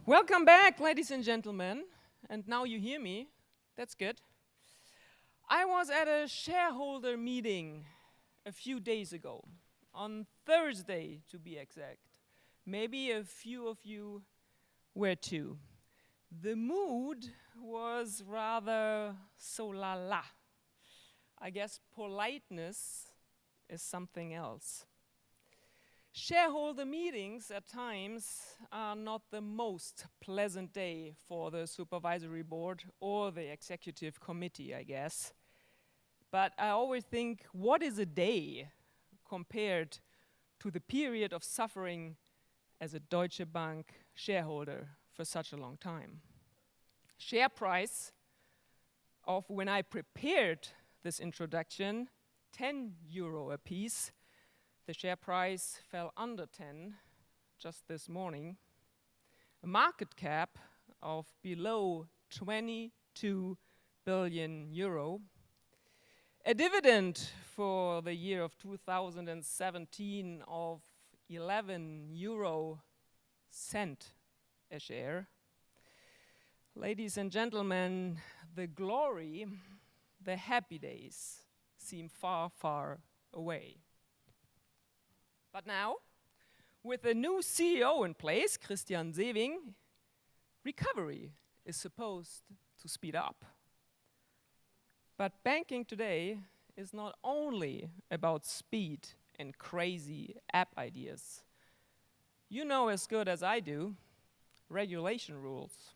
Welcome back, ladies and gentlemen. And now you hear me. That's good. I was at a shareholder meeting a few days ago, on Thursday to be exact. Maybe a few of you were too. The mood was rather so la la. I guess politeness is something else. Shareholder meetings at times are not the most pleasant day for the supervisory board or the executive committee, I guess. But I always think, what is a day compared to the period of suffering as a Deutsche Bank shareholder for such a long time? Share price of, when I prepared this introduction, €10 a piece. The share price fell under 10 just this morning. A market cap of below 22 billion euro. A dividend for the year of 2017 of 11 euro cent a share. Ladies and gentlemen, the glory, the happy days seem far, far away. But now, with a new CEO in place, Christian Sewing, recovery is supposed to speed up. But banking today is not only about speed and crazy app ideas. You know as good as I do, regulation rules.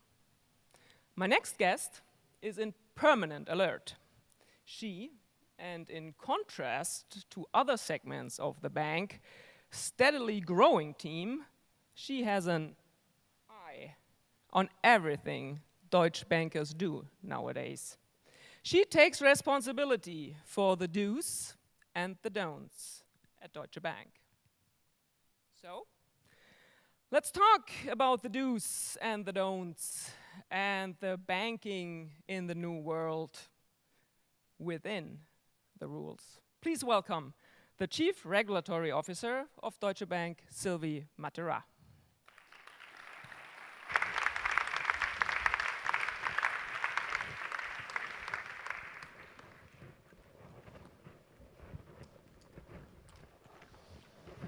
My next guest is in permanent alert. She, and in contrast to other segments of the bank, steadily growing team, she has an eye on everything Deutsche bankers do nowadays. She takes responsibility for the do's and the don'ts at Deutsche Bank. So, let's talk about the do's and the don'ts and the banking in the new world within the rules. Please welcome the Chief Regulatory Officer of Deutsche Bank, Sylvie Matera.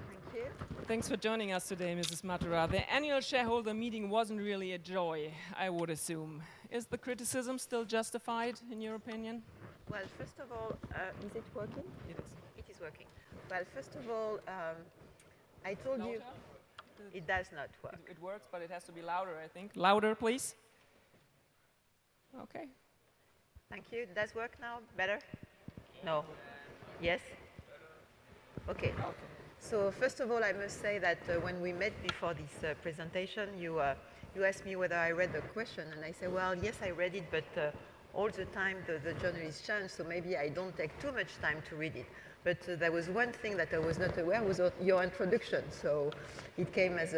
Thank you. Thanks for joining us today, Mrs. Matera. The annual shareholder meeting wasn't really a joy, I would assume. Is the criticism still justified, in your opinion? Well, first of all, is it working? It is. It is working. Well, first of all, I told you Louder? it does not work. It works, but it has to be louder, I think. Louder, please. Okay. Thank you. It does work now? Better? No? Yes? Okay. So first of all, I must say that when we met before this presentation, you asked me whether I read the question, and I said, well, yes, I read it, but all the time the journalists change, so maybe I don't take too much time to read it. But there was one thing that I was not aware was your introduction, so it came as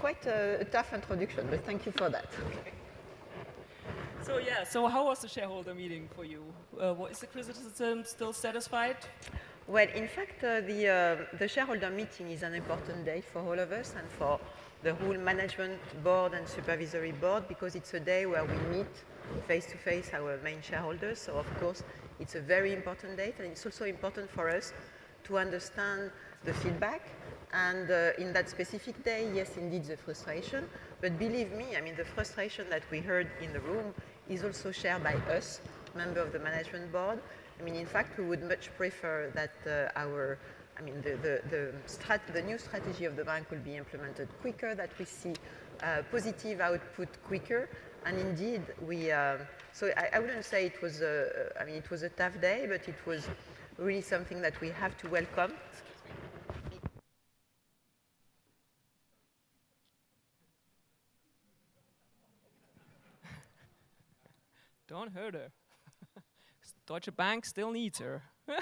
quite a tough introduction, but thank you for that. So how was the shareholder meeting for you? Is the criticism still satisfied? Well, in fact, the shareholder meeting is an important day for all of us and for the whole management board and supervisory board, because it's a day where we meet face-to-face our main shareholders. So, of course, it's a very important date, and it's also important for us to understand the feedback. And in that specific day, yes, indeed, the frustration. But believe me, I mean, the frustration that we heard in the room is also shared by us, members of the management board. I mean, in fact, we would much prefer that the new strategy of the bank will be implemented quicker, that we see positive output quicker. And indeed, so I wouldn't say it was it was a tough day, but it was really something that we have to welcome. Don't hurt her. Deutsche Bank still needs her. Is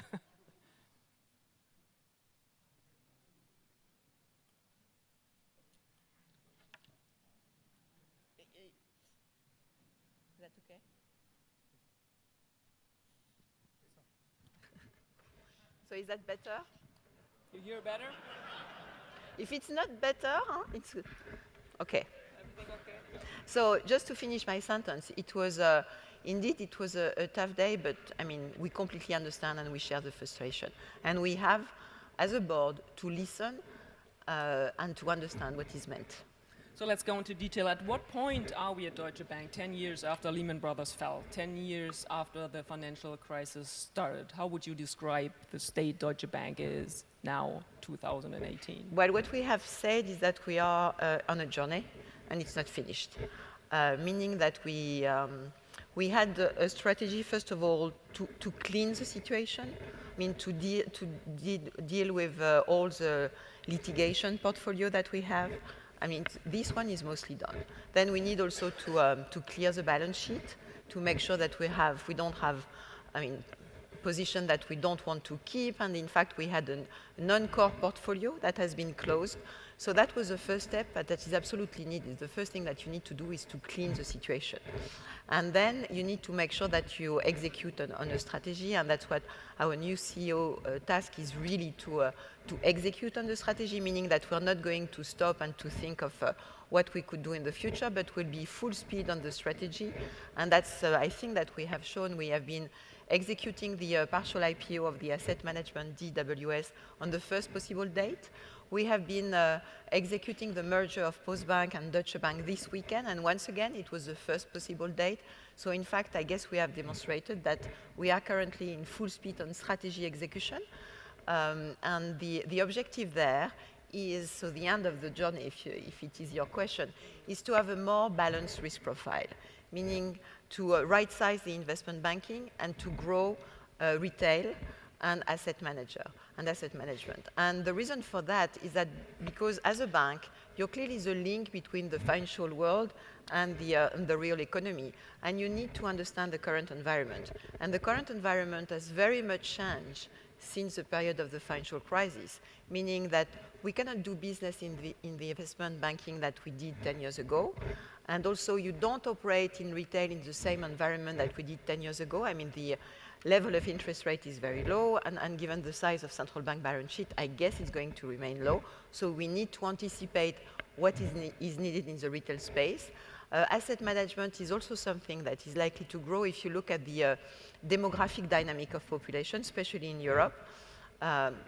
that okay? So is that better? You hear better? If it's not better, it's good. Okay. So just to finish my sentence, it was indeed it was a tough day, but I mean we completely understand and we share the frustration, and we have, as a board, to listen and to understand what is meant. So let's go into detail. At what point are we at Deutsche Bank 10 years after Lehman Brothers fell, 10 years after the financial crisis started? How would you describe the state Deutsche Bank is now, 2018? Well, what we have said is that we are on a journey and it's not finished, meaning that we had a strategy, first of all, to clean the situation, I mean, to deal with all the litigation portfolio that we have. I mean, this one is mostly done. Then we need also to clear the balance sheet, to make sure that we don't have, I mean, position that we don't want to keep, and in fact we had a non-core portfolio that has been closed. So that was the first step, but that is absolutely needed. The first thing that you need to do is to clean the situation. And then you need to make sure that you execute on a strategy, and that's what our new CEO task is really to execute on the strategy, meaning that we're not going to stop and to think of what we could do in the future, but we'll be full speed on the strategy. And that's, I think that we have shown, we have been executing the partial IPO of the asset management DWS on the first possible date. We have been executing the merger of Postbank and Deutsche Bank this weekend, and once again, it was the first possible date. So in fact, I guess we have demonstrated that we are currently in full speed on strategy execution. And the objective there is, so the end of the journey, if it is your question, is to have a more balanced risk profile, meaning to right-size the investment banking and to grow retail and asset management. And the reason for that is that because as a bank, you're clearly the link between the financial world and the real economy, and you need to understand the current environment. And the current environment has very much changed since the period of the financial crisis, meaning that we cannot do business in the investment banking that we did 10 years ago. And also, you don't operate in retail in the same environment that we did 10 years ago. I mean, the level of interest rate is very low, and given the size of central bank balance sheet, I guess it's going to remain low. So we need to anticipate what is needed in the retail space. Asset management is also something that is likely to grow if you look at the demographic dynamic of population, especially in Europe.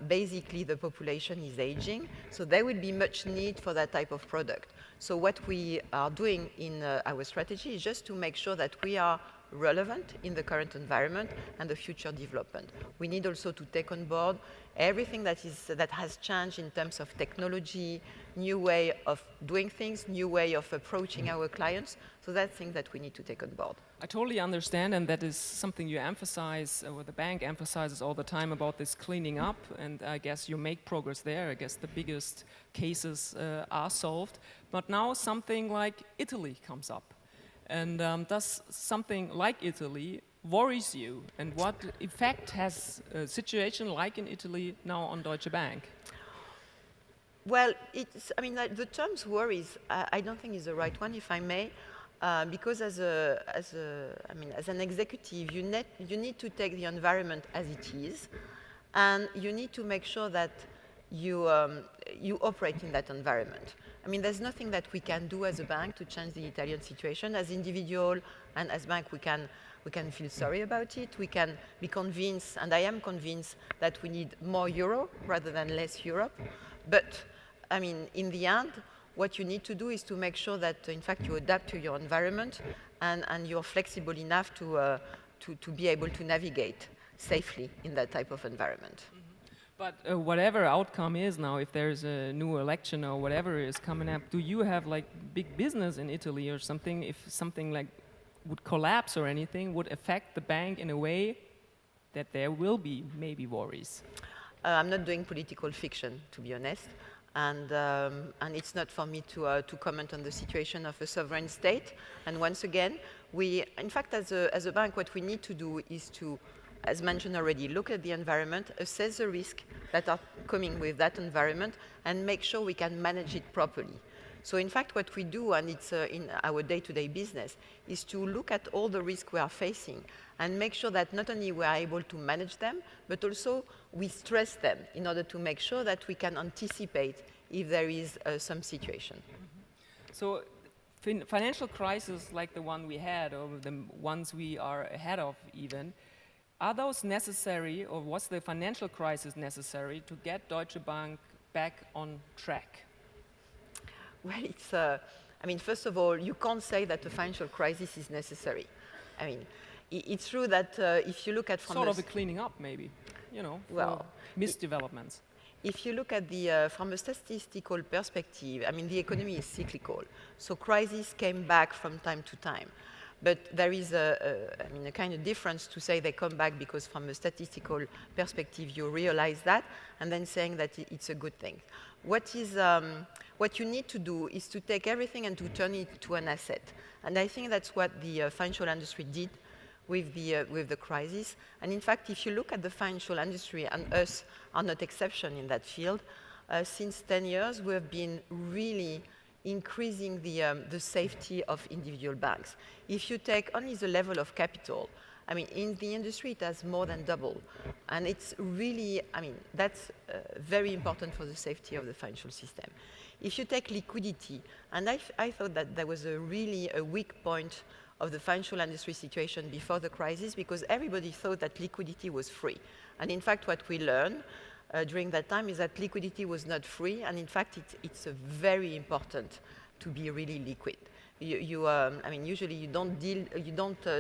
Basically, the population is aging, so there will be much need for that type of product. So what we are doing in our strategy is just to make sure that we are relevant in the current environment and the future development. We need also to take on board everything that has changed in terms of technology, new way of doing things, new way of approaching our clients. So that's things that we need to take on board. I totally understand, and that is something you emphasize, or the bank emphasizes all the time about this cleaning up, and I guess you make progress there. I guess the biggest cases are solved. But now something like Italy comes up. And does something like Italy worries you? And what effect has a situation like in Italy now on Deutsche Bank? Well, I mean, the terms worries, I don't think is the right one, if I may, because as an executive, you need to take the environment as it is, and you need to make sure that you operate in that environment. I mean, there's nothing that we can do as a bank to change the Italian situation. As individual and as bank, we can feel sorry about it. We can be convinced, and I am convinced, that we need more euro rather than less Europe. But, I mean, in the end, what you need to do is to make sure that, in fact, you adapt to your environment and you're flexible enough to be able to navigate safely in that type of environment. But whatever outcome is now, if there's a new election or whatever is coming up, do you have like big business in Italy or something? If something like would collapse or anything, would affect the bank in a way that there will be maybe worries? I'm not doing political fiction, to be honest, and it's not for me to comment on the situation of a sovereign state. And once again, in fact, as a bank, what we need to do is to, as mentioned already, look at the environment, assess the risk that are coming with that environment, and make sure we can manage it properly. So in fact, what we do, and it's in our day-to-day business, is to look at all the risks we are facing and make sure that not only we are able to manage them, but also we stress them in order to make sure that we can anticipate if there is some situation. So financial crisis like the one we had, or the ones we are ahead of even, are those necessary, or was the financial crisis necessary to get Deutsche Bank back on track? Well, I mean, first of all, you can't say that the financial crisis is necessary. I mean, it's true that if you look at from Sort of a cleaning up, maybe, you know, for Well, misdevelopments. if you look at the from a statistical perspective, I mean, the economy is cyclical. So crises came back from time to time. But there is I mean, a kind of difference to say they come back because from a statistical perspective you realize that, and then saying that it's a good thing. What you need to do is to take everything and to turn it to an asset. And I think that's what the financial industry did with the crisis. And in fact, if you look at the financial industry, and us are not exception in that field, since 10 years we have been really increasing the safety of individual banks. If you take only the level of capital, I mean, in the industry it has more than doubled. And it's really, I mean, that's very important for the safety of the financial system. If you take liquidity, and I thought that there was really a weak point of the financial industry situation before the crisis, because everybody thought that liquidity was free. And in fact, what we learned during that time is that liquidity was not free, and in fact, it's very important to be really liquid. I mean, usually you don't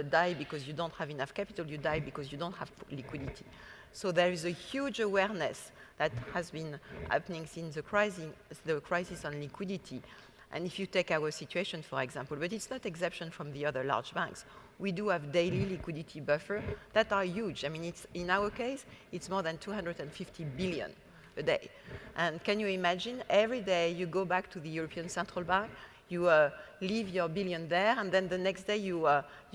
die because you don't have enough capital. You die because you don't have liquidity. So there is a huge awareness that has been happening since the crisis on liquidity. And if you take our situation, for example, but it's not exception from the other large banks. We do have daily liquidity buffer that are huge. I mean, in our case, it's more than 250 billion a day. And can you imagine, every day you go back to the European Central Bank, you leave your billion there, and then the next day you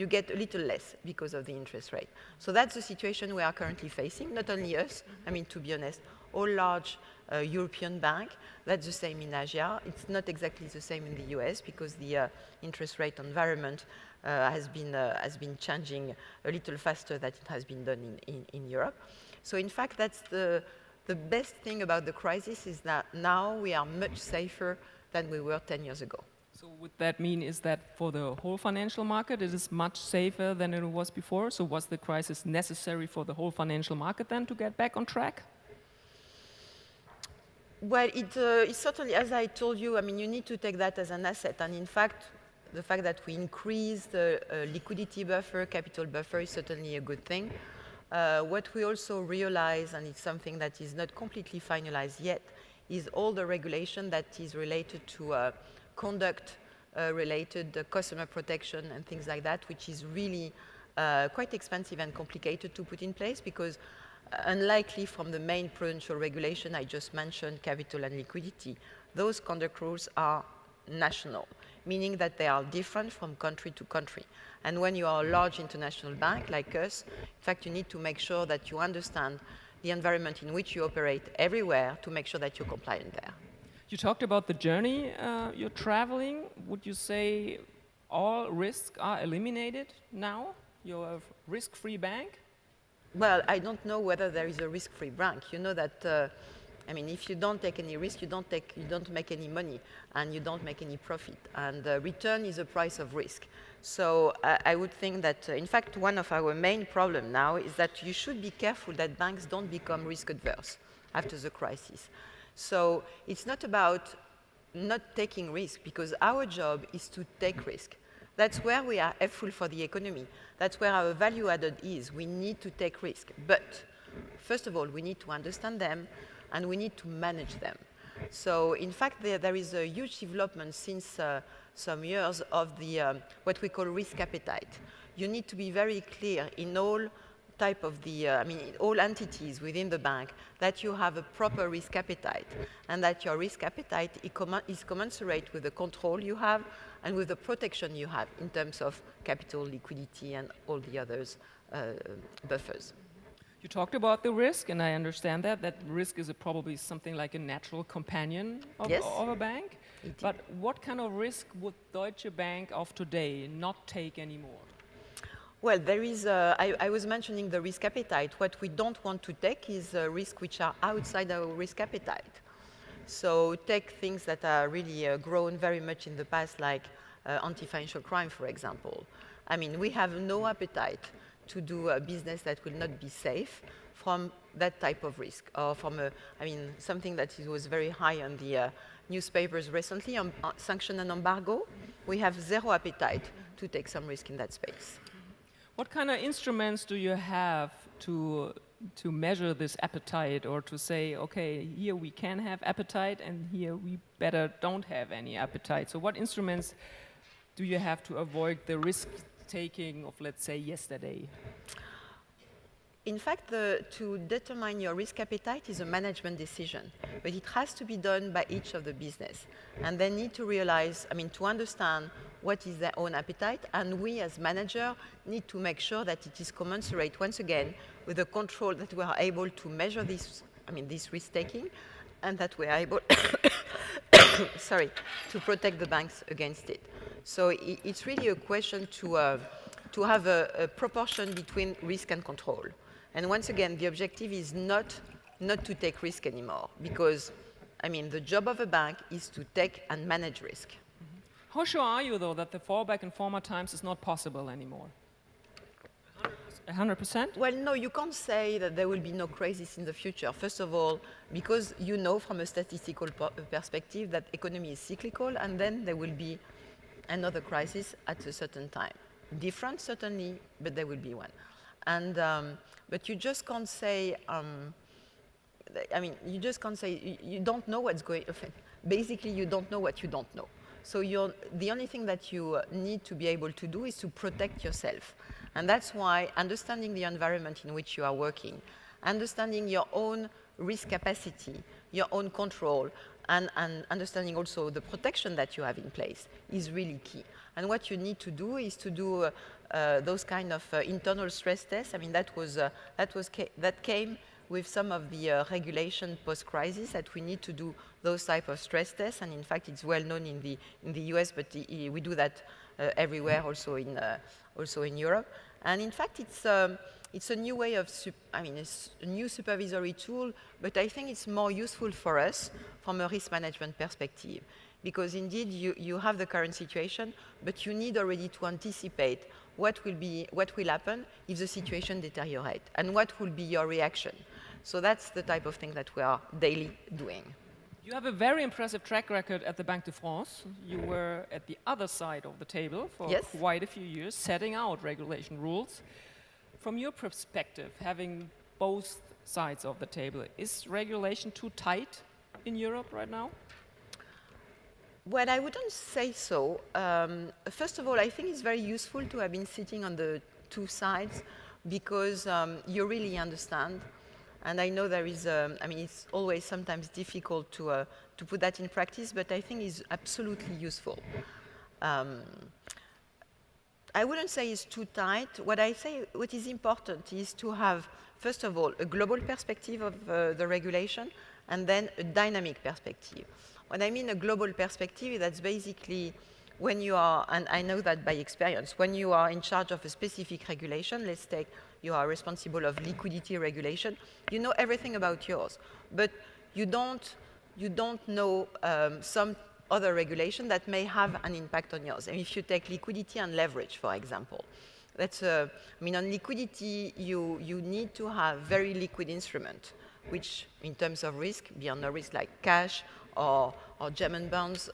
get a little less because of the interest rate. So that's the situation we are currently facing, not only us, I mean, to be honest, all large European banks. That's the same in Asia. It's not exactly the same in the US because the interest rate environment has been changing a little faster than it has been done in Europe. So in fact, that's the best thing about the crisis is that now we are much safer than we were 10 years ago. So would that mean is that for the whole financial market, it is much safer than it was before? So was the crisis necessary for the whole financial market then to get back on track? Well, it's certainly, as I told you, I mean, you need to take that as an asset. And in fact, the fact that we increase the liquidity buffer, capital buffer is certainly a good thing. What we also realize, and it's something that is not completely finalized yet, is all the regulation that is related to conduct related customer protection and things like that, which is really quite expensive and complicated to put in place because unlikely from the main prudential regulation I just mentioned, capital and liquidity, those conduct rules are national, meaning that they are different from country to country. And when you are a large international bank like us, in fact, you need to make sure that you understand the environment in which you operate everywhere to make sure that you're compliant there. You talked about the journey you're traveling. Would you say all risks are eliminated now? You're a risk-free bank? Well, I don't know whether there is a risk-free bank. You know that, I mean, if you don't take any risk, you don't make any money, and you don't make any profit. And return is a price of risk. So I would think that, in fact, one of our main problems now is that you should be careful that banks don't become risk-adverse after the crisis. So it's not about not taking risk, because our job is to take risk. That's where we are helpful for the economy. That's where our value added is. We need to take risk. But first of all, we need to understand them, and we need to manage them. So in fact, there is a huge development since some years of the what we call risk appetite. You need to be very clear in all type of all entities within the bank that you have a proper risk appetite, and that your risk appetite is commensurate with the control you have and with the protection you have in terms of capital, liquidity, and all the others buffers. You talked about the risk, and I understand that risk is probably something like a natural companion of, Yes. of a bank. Indeed. But what kind of risk would Deutsche Bank of today not take anymore? Well, there is, I was mentioning the risk appetite. What we don't want to take is risks which are outside our risk appetite. So take things that are really grown very much in the past, like anti-financial crime, for example. I mean, we have no appetite to do a business that will not be safe from that type of risk, or from something that was very high on the newspapers recently, on sanction and embargo. We have zero appetite to take some risk in that space. What kind of instruments do you have to measure this appetite, or to say, okay, here we can have appetite and here we better don't have any appetite? So what instruments do you have to avoid the risk taking of, let's say, yesterday? In fact, to determine your risk appetite is a management decision, but it has to be done by each of the business. And they need to realize, to understand what is their own appetite, and we as manager need to make sure that it is commensurate, once again, with the control that we are able to measure this risk taking, and that we are able to protect the banks against it. So it's really a question to have a proportion between risk and control. And once again, the objective is not to take risk anymore, because the job of a bank is to take and manage risk. How sure are you, though, that the fallback in former times is not possible anymore? 100%? Well, no, you can't say that there will be no crisis in the future. First of all, because you know from a statistical perspective that economy is cyclical, and then there will be another crisis at a certain time. Different, certainly, but there will be one. And but you just can't say. You just can't say you don't know what's going. Basically, you don't know what you don't know. So the only thing that you need to be able to do is to protect yourself. And that's why understanding the environment in which you are working, understanding your own risk capacity, your own control, and understanding also the protection that you have in place is really key. And what you need to do is to do those kind of internal stress tests. That came with some of the regulation post-crisis, that we need to do those type of stress tests. And in fact, it's well known in the US, but we do that everywhere, also in Europe. And in fact, it's a new way of, it's a new supervisory tool, but I think it's more useful for us from a risk management perspective. Because indeed, you have the current situation, but you need already to anticipate what will happen if the situation deteriorates, and what will be your reaction. So that's the type of thing that we are daily doing. You have a very impressive track record at the Banque de France. You were at the other side of the table for quite a few years, setting out regulation rules. From your perspective, having both sides of the table, is regulation too tight in Europe right now? Well, I wouldn't say so. First of all, I think it's very useful to have been sitting on the two sides, because you really understand. And I know there is, it's always sometimes difficult to put that in practice, but I think it's absolutely useful. I wouldn't say it's too tight. What is important is to have, first of all, a global perspective of the regulation, and then a dynamic perspective. When I mean a global perspective, that's basically when you are, and I know that by experience, when you are in charge of a specific regulation, let's take you are responsible of liquidity regulation, you know everything about yours, but you don't know some other regulation that may have an impact on yours. And if you take liquidity and leverage, for example, that's on liquidity, you need to have very liquid instrument, which in terms of risk, beyond no risk, like cash or German bonds,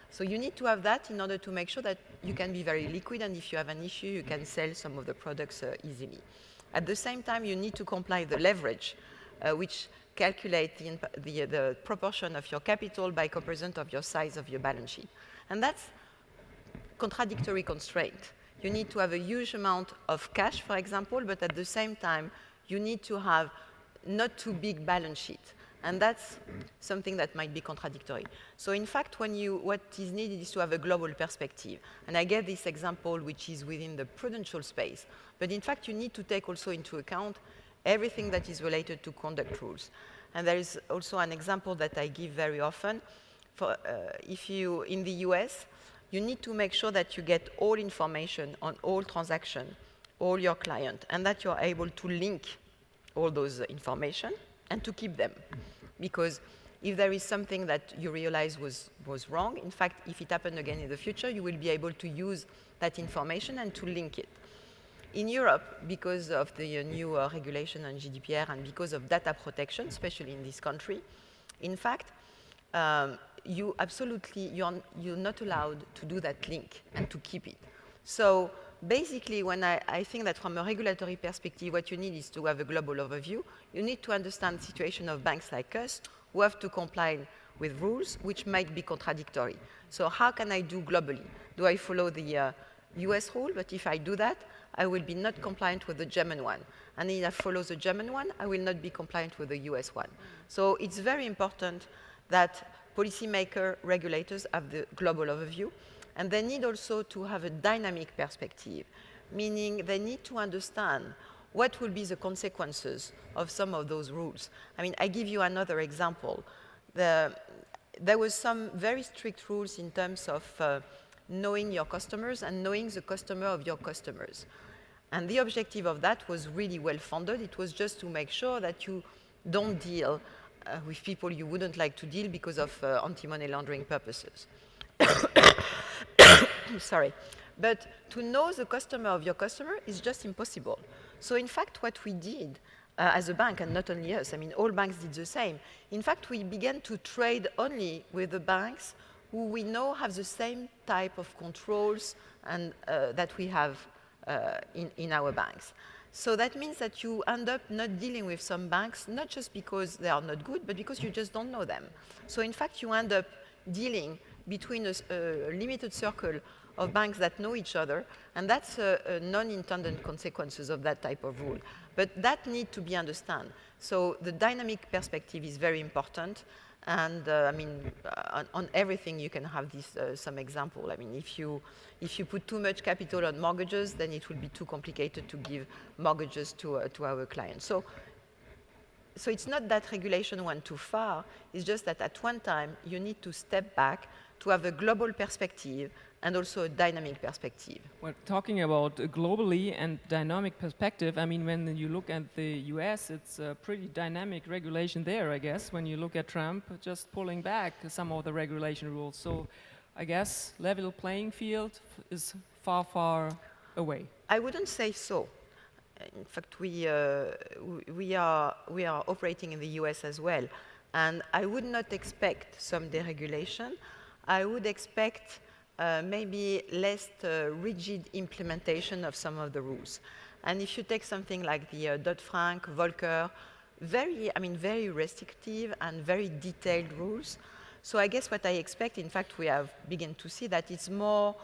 so you need to have that in order to make sure that you can be very liquid, and if you have an issue, you can sell some of the products easily. At the same time, you need to comply the leverage, which calculate the proportion of your capital by comparison of your size of your balance sheet. And that's contradictory constraint. You need to have a huge amount of cash, for example, but at the same time, you need to have not too big balance sheet. And that's something that might be contradictory. So in fact, what is needed is to have a global perspective. And I gave this example, which is within the prudential space. But in fact, you need to take also into account everything that is related to conduct rules. And there is also an example that I give very often. If you, in the US, you need to make sure that you get all information on all transactions, all your clients, and that you're able to link all those information and to keep them. Because if there is something that you realize was wrong, in fact, if it happened again in the future, you will be able to use that information and to link it. In Europe, because of the new regulation on GDPR and because of data protection, especially in this country, in fact, you're not allowed to do that link and to keep it. So basically, when I think that from a regulatory perspective, what you need is to have a global overview. You need to understand the situation of banks like us who have to comply with rules which might be contradictory. So how can I do globally? Do I follow the US rule? But if I do that, I will be not compliant with the German one. And if I follow the German one, I will not be compliant with the US one. So it's very important that policymakers, regulators have the global overview. And they need also to have a dynamic perspective, meaning they need to understand what will be the consequences of some of those rules. I mean, I give you another example. There was some very strict rules in terms of knowing your customers and knowing the customer of your customers. And the objective of that was really well-funded. It was just to make sure that you don't deal with people you wouldn't like to deal because of anti-money laundering purposes. Sorry. But to know the customer of your customer is just impossible. So in fact, what we did as a bank, and not only us, I mean, all banks did the same. In fact, we began to trade only with the banks who we know have the same type of controls and that we have in our banks. So that means that you end up not dealing with some banks, not just because they are not good, but because you just don't know them. So in fact, you end up dealing between a limited circle of banks that know each other, and that's non-intended consequences of that type of rule. But that needs to be understood. So the dynamic perspective is very important, and I mean, on everything you can have this some example. I mean, if you put too much capital on mortgages, then it will be too complicated to give mortgages to our clients. So it's not that regulation went too far, it's just that at one time you need to step back to have a global perspective and also a dynamic perspective. Well, talking about globally and dynamic perspective, I mean, when you look at the US, it's a pretty dynamic regulation there, I guess, when you look at Trump just pulling back some of the regulation rules. So I guess level playing field is far, far away. I wouldn't say so. In fact, we are operating in the US as well. And I would not expect some deregulation. I would expect maybe less rigid implementation of some of the rules. And if you take something like the Dodd-Frank, Volcker, very restrictive and very detailed rules. So I guess what I expect, in fact, we have begun to see that it's more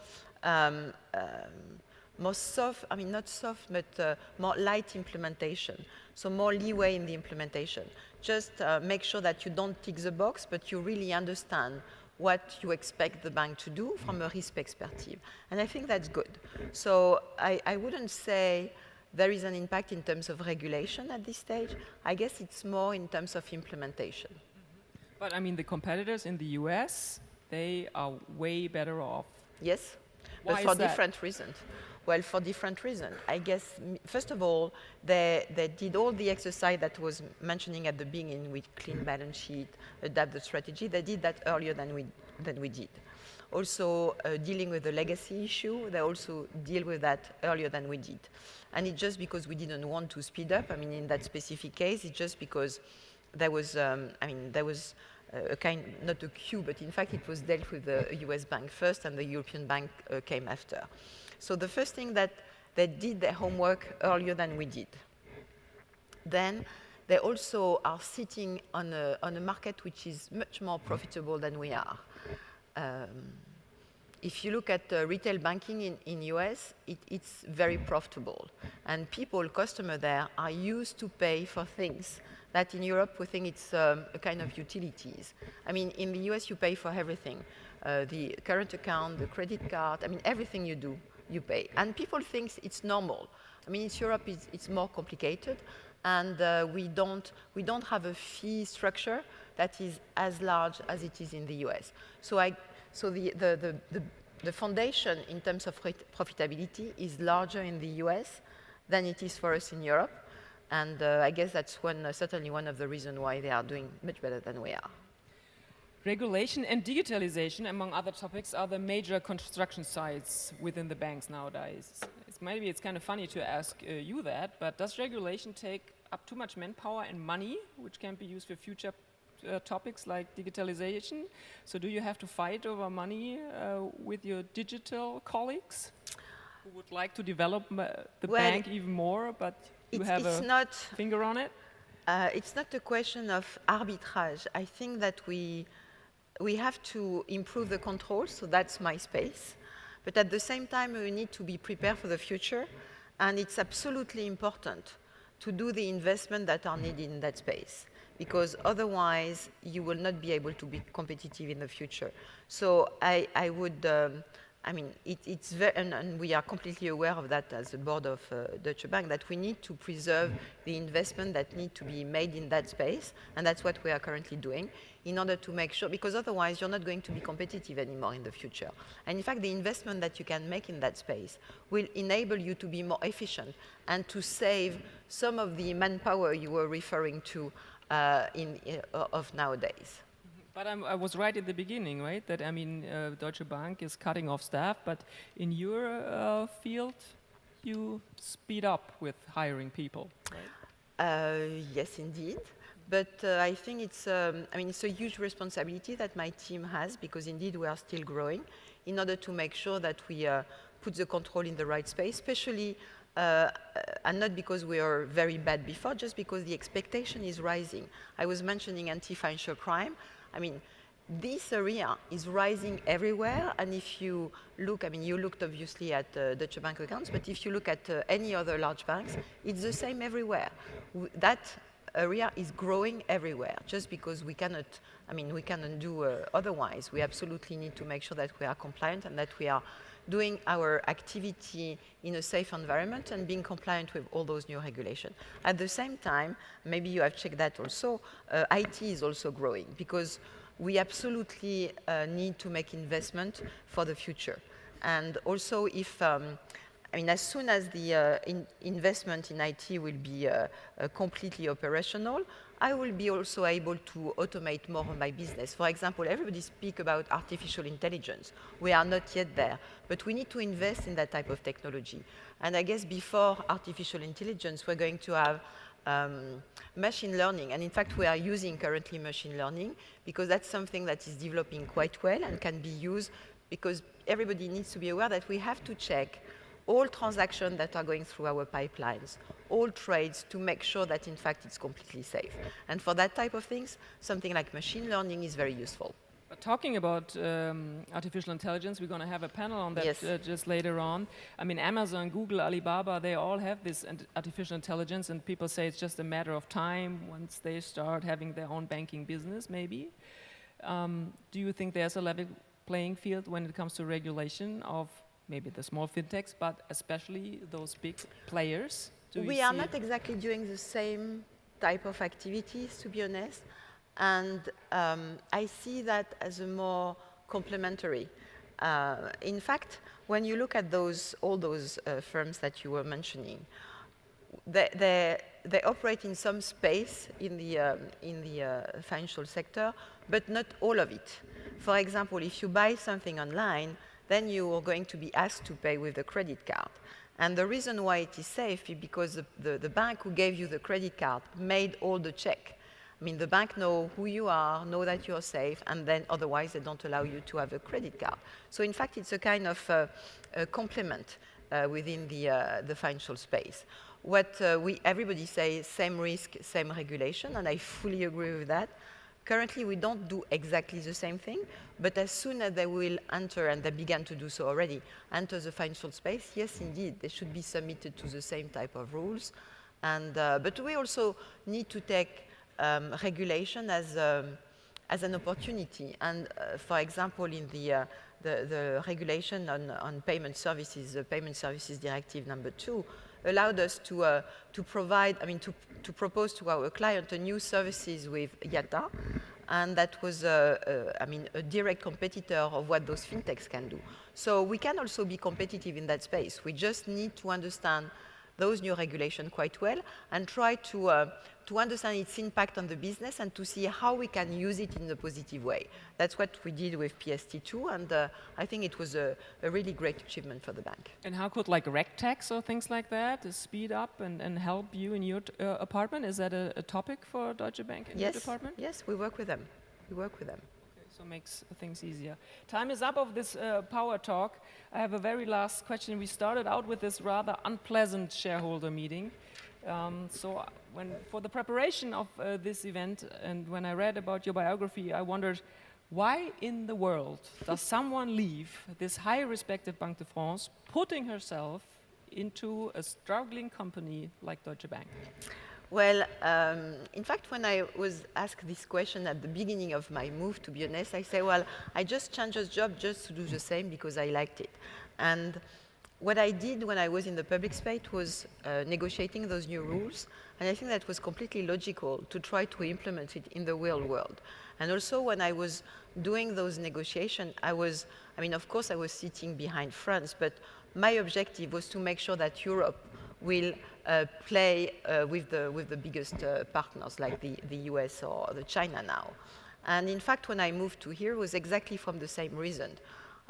soft, I mean, not soft, but more light implementation. So more leeway in the implementation. Just make sure that you don't tick the box, but you really understand what you expect the bank to do from a risk perspective. And I think that's good. So I wouldn't say there is an impact in terms of regulation at this stage. I guess it's more in terms of implementation. But I mean, the competitors in the US, they are way better off. Yes, Why but for is that? different reasons. Well, for different reasons. I guess, first of all, they did all the exercise that was mentioning at the beginning with clean balance sheet, adapt the strategy. They did that earlier than we did. Also, dealing with the legacy issue, they also deal with that earlier than we did. And it's just because we didn't want to speed up. I mean, in that specific case, it's just because there was, a kind, not a queue, but in fact, it was dealt with the US bank first, and the European bank came after. So the first thing that they did their homework earlier than we did. Then they also are sitting on a market which is much more profitable than we are. If you look at retail banking in US, it's very profitable. And customers there are used to pay for things that in Europe we think it's a kind of utilities. I mean, in the US you pay for everything. The current account, the credit card, I mean, everything you do, you pay. And people think it's normal. I mean, in Europe it's more complicated, and we don't have a fee structure that is as large as it is in the US. So the foundation in terms of profitability is larger in the US than it is for us in Europe. And I guess that's certainly one of the reasons why they are doing much better than we are. Regulation and digitalization, among other topics, are the major construction sites within the banks nowadays. Maybe it's kind of funny to ask you that, but does regulation take up too much manpower and money, which can be used for future topics like digitalization? So do you have to fight over money with your digital colleagues who would like to develop the bank even more, but you have a finger on it? It's not a question of arbitrage. I think that we have to improve the controls, so that's my space. But at the same time, we need to be prepared for the future, and it's absolutely important to do the investment that are needed in that space, because otherwise you will not be able to be competitive in the future. So I would, I mean, it's very, and we are completely aware of that as the board of Deutsche Bank, that we need to preserve the investment that need to be made in that space, and that's what we are currently doing, in order to make sure, because otherwise you're not going to be competitive anymore in the future. And in fact, the investment that you can make in that space will enable you to be more efficient and to save some of the manpower you were referring to of nowadays. But I was right at the beginning, right? That, I mean, Deutsche Bank is cutting off staff, but in your field, you speed up with hiring people, right? Yes, indeed. But I think it's a huge responsibility that my team has, because indeed we are still growing, in order to make sure that we put the control in the right space, especially, and not because we are very bad before, just because the expectation is rising. I was mentioning anti-financial crime. I mean, this area is rising everywhere, and if you look, I mean, you looked obviously at Deutsche Bank accounts, but if you look at any other large banks, it's the same everywhere. That area is growing everywhere, just because we cannot do otherwise. We absolutely need to make sure that we are compliant and that we are doing our activity in a safe environment and being compliant with all those new regulations. At the same time, maybe you have checked that also, IT is also growing, because we absolutely need to make investment for the future. And also, if as soon as the investment in IT will be completely operational, I will be also able to automate more of my business. For example, everybody speaks about artificial intelligence. We are not yet there, but we need to invest in that type of technology. And I guess before artificial intelligence, we're going to have machine learning. And in fact, we are using currently machine learning, because that's something that is developing quite well and can be used, because everybody needs to be aware that we have to check all transactions that are going through our pipelines, all trades, to make sure that in fact it's completely safe. And for that type of things, something like machine learning is very useful. But talking about artificial intelligence, we're going to have a panel on that just later on. I mean, Amazon, Google, Alibaba, they all have this artificial intelligence, and people say it's just a matter of time once they start having their own banking business, maybe. Do you think there's a level playing field when it comes to regulation of maybe the small fintechs, but especially those big players? We are not exactly doing the same type of activities, to be honest. And I see that as a more complementary. In fact, when you look at all those firms that you were mentioning, they operate in some space in the financial sector, but not all of it. For example, if you buy something online, then you are going to be asked to pay with a credit card. And the reason why it is safe is because the bank who gave you the credit card made all the check. I mean, the bank know who you are, know that you're safe, and then otherwise they don't allow you to have a credit card. So in fact, it's a kind of a complement within the financial space. What everybody says, same risk, same regulation, and I fully agree with that. Currently, we don't do exactly the same thing, but as soon as they will enter, and they began to do so already, enter the financial space, yes, indeed, they should be submitted to the same type of rules. And, but we also need to take regulation as an opportunity. And for example, in the regulation on payment services, the Payment Services Directive number 2, allowed us to provide, to propose to our client a new services with IATA, and that was a direct competitor of what those fintechs can do. So we can also be competitive in that space. We just need to understand those new regulations quite well and try to understand its impact on the business and to see how we can use it in a positive way. That's what we did with PSD2, and I think it was a really great achievement for the bank. And how could like reg tax or things like that speed up and help you in your apartment? Is that a topic for Deutsche Bank in your department? Yes, we work with them. We work with them. So makes things easier. Time is up of this power talk. I have a very last question. We started out with this rather unpleasant shareholder meeting. For the preparation of this event and when I read about your biography, I wondered, why in the world does someone leave this high respected Banque de France, putting herself into a struggling company like Deutsche Bank? Well, in fact, when I was asked this question at the beginning of my move, to be honest, I say, well, I just changed a job just to do the same because I liked it. And what I did when I was in the public space was negotiating those new rules. And I think that was completely logical to try to implement it in the real world. And also, when I was doing those negotiations, of course, I was sitting behind France, but my objective was to make sure that Europe will play with the biggest partners like the US or the China now. And in fact, when I moved to here, it was exactly from the same reason.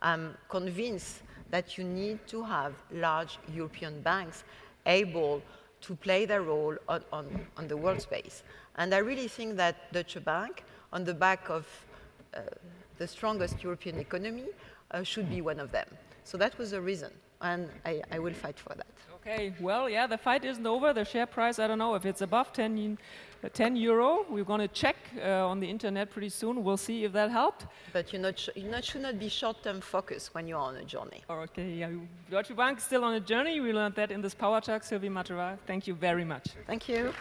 I'm convinced that you need to have large European banks able to play their role on the world space. And I really think that Deutsche Bank, on the back of the strongest European economy, should be one of them. So that was the reason, and I will fight for that. Okay, well, yeah, the fight isn't over. The share price, I don't know if it's above 10 euro. We're going to check on the internet pretty soon. We'll see if that helped. But you should not be short-term focused when you're on a journey. Okay, yeah. Deutsche Bank is still on a journey. We learned that in this Power Talk. Sylvie Matera, thank you very much. Thank you.